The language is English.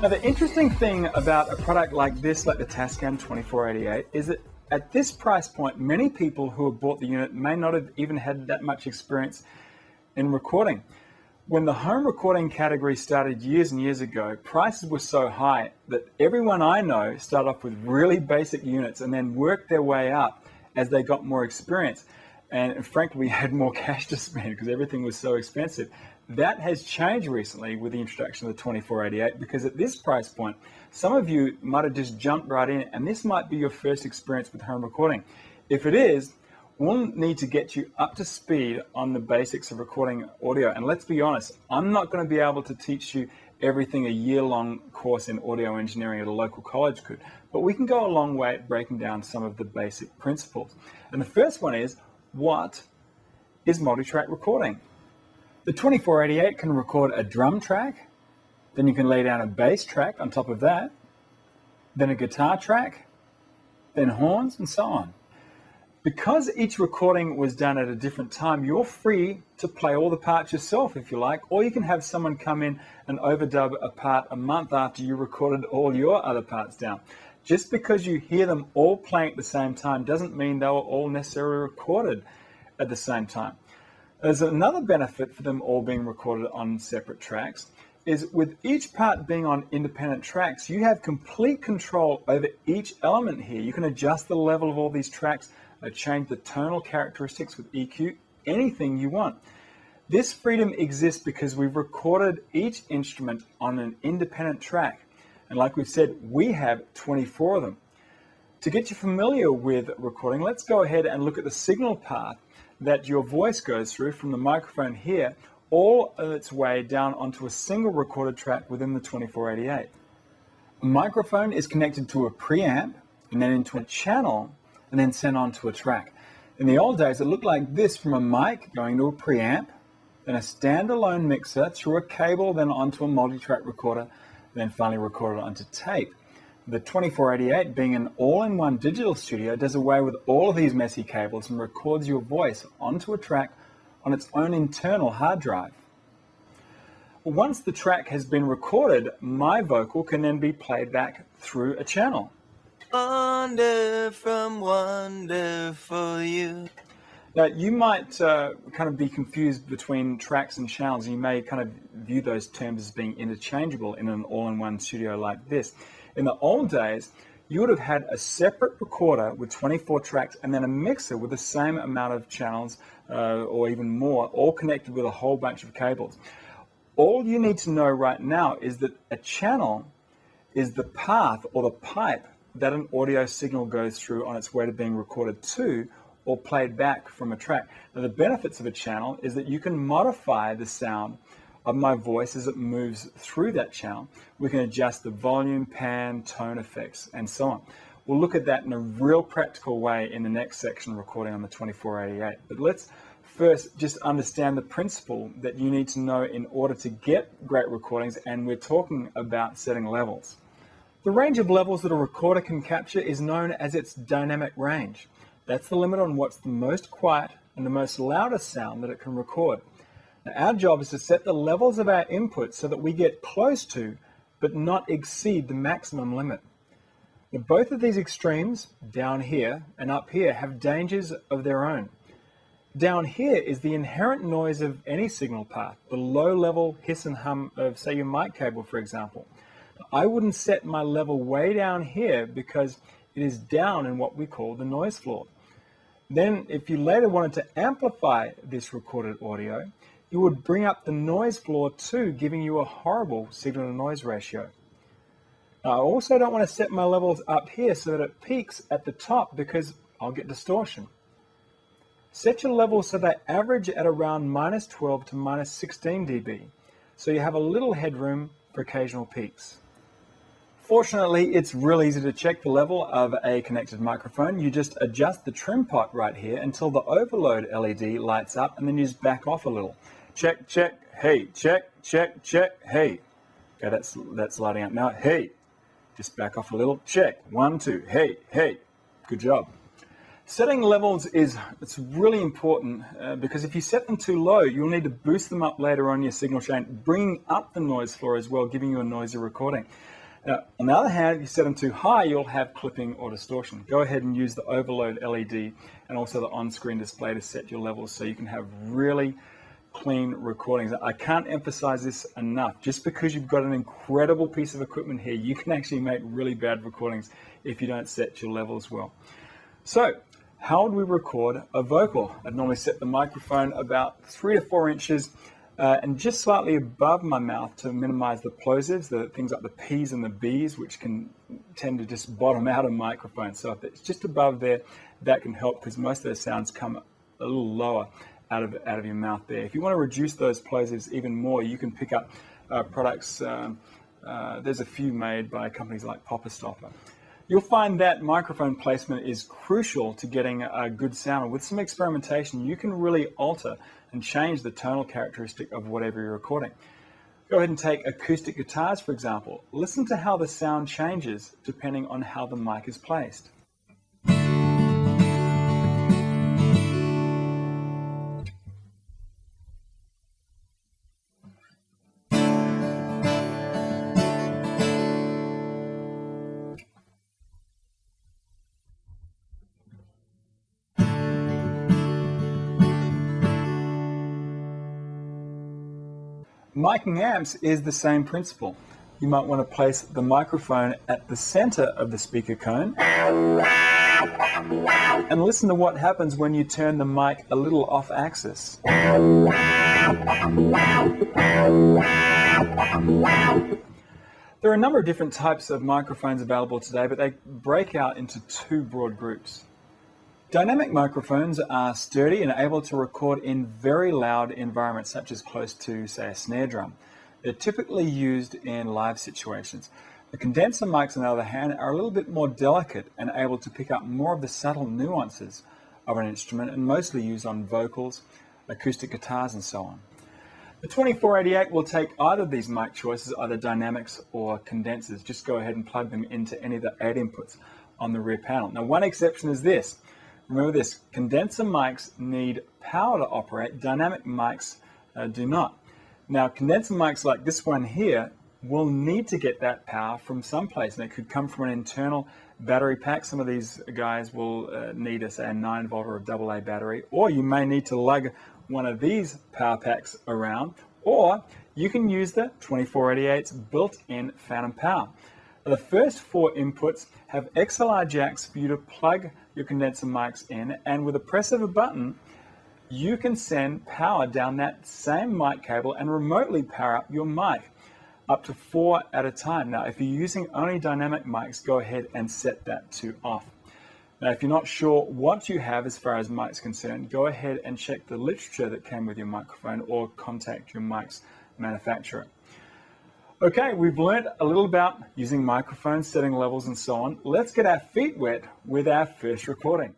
Now, the interesting thing about a product like this, like the Tascam 2488, is that at this price point, many people who have bought the unit may not have even had that much experience in recording. When the home recording category started years and years ago, prices were so high that everyone I know started off with really basic units and then worked their way up as they got more experience. And frankly, we had more cash to spend because everything was so expensive. That has changed recently with the introduction of the 2488, because at this price point, some of you might have just jumped right in, and this might be your first experience with home recording. If it is, we'll need to get you up to speed on the basics of recording audio. And let's be honest, I'm not going to be able to teach you everything a year-long course in audio engineering at a local college could, but we can go a long way at breaking down some of the basic principles. And the first one is, what is multi-track recording? The 2488 can record a drum track, then you can lay down a bass track on top of that, then a guitar track, then horns, and so on. Because each recording was done at a different time, you're free to play all the parts yourself if you like, or you can have someone come in and overdub a part a month after you recorded all your other parts down. Just because you hear them all playing at the same time doesn't mean they were all necessarily recorded at the same time. There's another benefit for them all being recorded on separate tracks, is with each part being on independent tracks, you have complete control over each element here. You can adjust the level of all these tracks, change the tonal characteristics with EQ, anything you want. This freedom exists because we've recorded each instrument on an independent track. And like we've said, we have 24 of them. To get you familiar with recording, let's go ahead and look at the signal path that your voice goes through from the microphone here, all of its way down onto a single recorded track within the 2488. A microphone is connected to a preamp and then into a channel and then sent onto a track. In the old days, it looked like this, from a mic going to a preamp, then a standalone mixer through a cable, then onto a multi-track recorder, then finally recorded onto tape. The 2488, being an all-in-one digital studio, does away with all of these messy cables and records your voice onto a track on its own internal hard drive. Once the track has been recorded, my vocal can then be played back through a channel. Wander from wonderful you. Now, you might kind of be confused between tracks and channels. You may kind of view those terms as being interchangeable in an all-in-one studio like this. In the old days, you would have had a separate recorder with 24 tracks and then a mixer with the same amount of channels or even more, all connected with a whole bunch of cables. All you need to know right now is that a channel is the path or the pipe that an audio signal goes through on its way to being recorded to or played back from a track. Now, the benefits of a channel is that you can modify the sound of my voice as it moves through that channel. We can adjust the volume, pan, tone effects, and so on. We'll look at that in a real practical way in the next section, recording on the 2488. But let's first just understand the principle that you need to know in order to get great recordings, and we're talking about setting levels. The range of levels that a recorder can capture is known as its dynamic range. That's the limit on what's the most quiet and the most loudest sound that it can record. Now, our job is to set the levels of our input so that we get close to, but not exceed, the maximum limit. Now, both of these extremes, down here and up here, have dangers of their own. Down here is the inherent noise of any signal path, the low-level hiss and hum of, say, your mic cable, for example. I wouldn't set my level way down here because it is down in what we call the noise floor. Then, if you later wanted to amplify this recorded audio, you would bring up the noise floor too, giving you a horrible signal-to-noise ratio. Now, I also don't want to set my levels up here so that it peaks at the top because I'll get distortion. Set your levels so they average at around minus 12 to minus 16 dB, so you have a little headroom for occasional peaks. Fortunately, it's real easy to check the level of a connected microphone. You just adjust the trim pot right here until the overload LED lights up, and then you just back off a little. Check, check, hey, check, check, check, hey. Okay, that's lighting up now. Hey, just back off a little. Check, 1, 2, hey, hey. Good job. Setting levels it's really important because if you set them too low, you'll need to boost them up later on your signal chain, bringing up the noise floor as well, giving you a noisy recording. Now, on the other hand, if you set them too high, you'll have clipping or distortion. Go ahead and use the overload LED and also the on-screen display to set your levels so you can have really clean recordings. I can't emphasize this enough. Just because you've got an incredible piece of equipment here, you can actually make really bad recordings if you don't set your levels well. So, how would we record a vocal? I'd normally set the microphone about 3 to 4 inches and just slightly above my mouth to minimize the plosives, the things like the P's and the B's, which can tend to just bottom out a microphone. So if it's just above there, that can help because most of those sounds come a little lower out of your mouth there. If you want to reduce those plosives even more, you can pick up products. There's a few made by companies like Popper Stopper. You'll find that microphone placement is crucial to getting a good sound. With some experimentation, you can really alter and change the tonal characteristic of whatever you're recording. Go ahead and take acoustic guitars, for example. Listen to how the sound changes depending on how the mic is placed. Miking amps is the same principle. You might want to place the microphone at the center of the speaker cone and listen to what happens when you turn the mic a little off axis. There are a number of different types of microphones available today, but they break out into 2 broad groups. Dynamic microphones are sturdy and able to record in very loud environments, such as close to, say, a snare drum. They're typically used in live situations. The condenser mics, on the other hand, are a little bit more delicate and able to pick up more of the subtle nuances of an instrument and mostly used on vocals, acoustic guitars, and so on. The 2488 will take either of these mic choices, either dynamics or condensers. Just go ahead and plug them into any of the 8 inputs on the rear panel. Now, one exception is this. Remember this, condenser mics need power to operate, dynamic mics do not. Now, condenser mics like this one here will need to get that power from someplace, and it could come from an internal battery pack. Some of these guys will need, say, a 9-volt or a AA battery, or you may need to lug one of these power packs around, or you can use the 2488's built-in phantom power. The first 4 inputs have XLR jacks for you to plug your condenser mics in, and with a press of a button, you can send power down that same mic cable and remotely power up your mic, up to 4 at a time. Now, if you're using only dynamic mics, go ahead and set that to off. Now, if you're not sure what you have as far as mics concerned, go ahead and check the literature that came with your microphone or contact your mic's manufacturer. Okay, we've learned a little about using microphones, setting levels, and so on. Let's get our feet wet with our first recording.